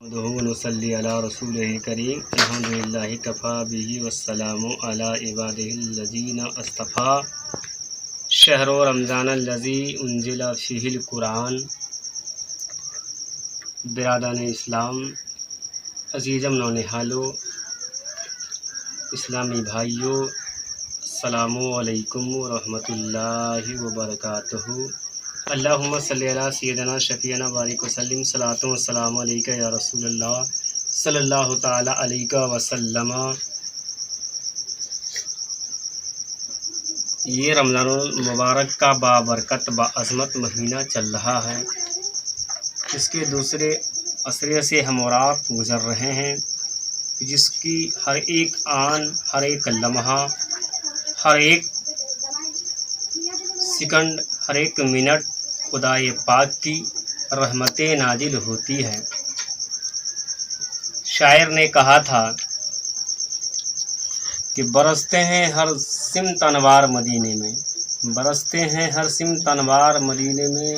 ونصلی علی رسول کریم الحمدللہ کفا بہ والسلام علی عبادہ الذین اصطفیٰ شہر رمضان الذی انزل فیہ القرآن۔ برادران اسلام، عزیزم نونہالو، اسلامی بھائیوں، السلام علیکم ورحمۃ اللہ وبرکاتہ۔ اللہم صلی علی سیدنا شفیعنا بارک وسلم، صلاۃ و سلام علیکہ یا رسول اللہ صلی اللہ تعالی علیہ وسلم۔ یہ رمضان المبارک کا بابرکت باعظمت مہینہ چل رہا ہے۔ اس کے دوسرے عشرے سے ہم اور آپ گزر رہے ہیں، جس کی ہر ایک آن، ہر ایک لمحہ، ہر ایک سیکنڈ، ہر ایک منٹ خدائے پاک کی رحمتیں نازل ہوتی ہیں۔ شاعر نے کہا تھا کہ برستے ہیں ہر سمت انوار مدینے میں، برستے ہیں ہر سمت انوار مدینے میں،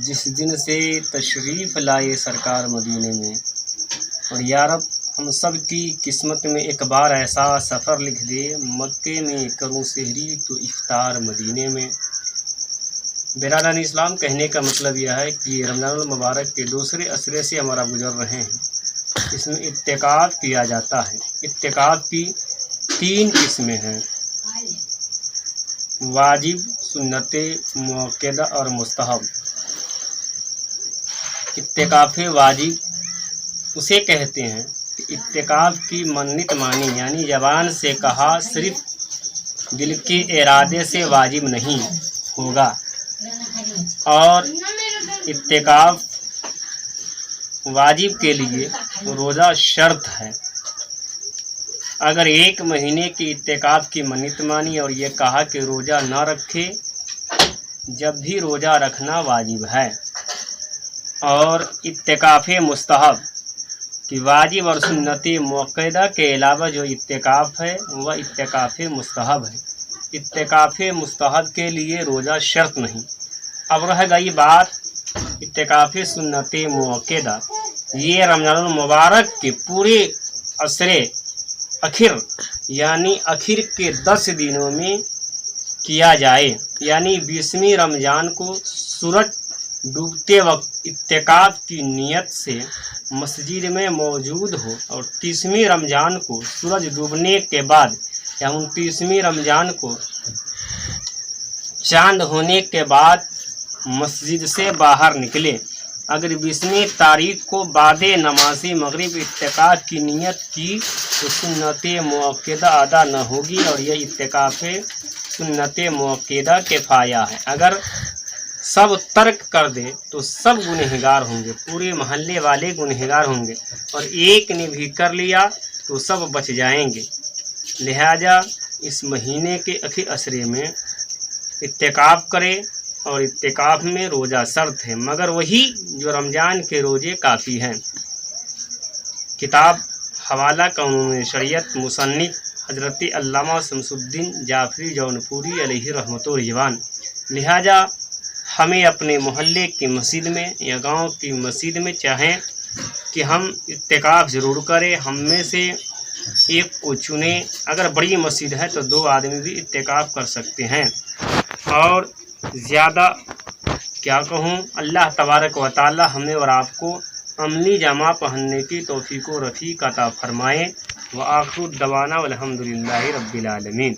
جس دن سے تشریف لائے سرکار مدینے میں۔ اور یا رب ہم سب کی قسمت میں ایک بار ایسا سفر لکھ دے، مکے میں کروں سحری تو افطار مدینے میں۔ برادران اسلام، کہنے کا مطلب یہ ہے کہ رمضان المبارک کے دوسرے عشرے سے ہمارا گزر رہے ہیں۔ اس میں اعتکاف کیا جاتا ہے۔ اعتکاف کی 3 قسمیں ہیں: واجب، سنت موقدہ اور مستحب۔ اعتکاف واجب اسے کہتے ہیں کہ اعتکاف کی منت مانی، یعنی زبان سے کہا، صرف دل کے ارادے سے واجب نہیں ہوگا۔ اور اعتکاف واجب کے لیے روزہ شرط ہے۔ اگر 1 مہینے کی اعتکاف کی منت مانی اور یہ کہا کہ روزہ نہ رکھے، جب بھی روزہ رکھنا واجب ہے۔ اور اعتکاف مستحب کہ واجب اور سنت موقدہ کے علاوہ جو اعتکاف ہے وہ اعتکاف مستحب ہے۔ اعتکاف مستحب کے لیے روزہ شرط نہیں۔ اب رہ گئی بات اعتکاف سنت موقدہ۔ یہ رمضان المبارک کے پورے عشرے اخر، یعنی آخر کے 10 دنوں میں کیا جائے، یعنی 20ویں رمضان کو سورج ڈوبتے وقت اعتکاف کی نیت سے مسجد میں موجود ہو، اور 30ویں رمضان کو سورج ڈوبنے کے بعد یا 29ویں رمضان کو چاند ہونے کے بعد مسجد سے باہر نکلے۔ اگر 20ویں تاریخ کو بعد نماز مغرب اعتکاف کی نیت کی تو سنت موقدہ ادا نہ ہوگی، اور یہ اعتکاف سنت موقدہ کفایہ ہے۔ اگر سب ترک کر دے تو سب گنہگار ہوں گے، پورے محلے والے گنہگار ہوں گے، اور ایک نے بھی کر لیا تو سب بچ جائیں گے۔ لہذا اس مہینے کے آخری عشرے میں اعتکاف کرے، اور اعتکاف میں روزہ شرط ہے، مگر وہی جو رمضان کے روزے کافی ہیں۔ کتاب حوالہ قانون شریعت، مصنف حضرت علامہ شمس الدین جعفری جونپوری علیہ رحمۃ و رضوان۔ لہذا ہمیں اپنے محلے کی مسجد میں یا گاؤں کی مسجد میں چاہیں کہ ہم اعتکاف ضرور کریں، ہم میں سے ایک کو چنیں۔ اگر بڑی مسجد ہے تو 2 آدمی بھی اعتکاف کر سکتے ہیں۔ اور زیادہ کیا کہوں، اللہ تبارک و تعالی ہمیں اور آپ کو عملی جامہ پہننے کی توفیق و رفیق عطا فرمائے۔ وآخر دعوانا والحمدللہ رب العالمین۔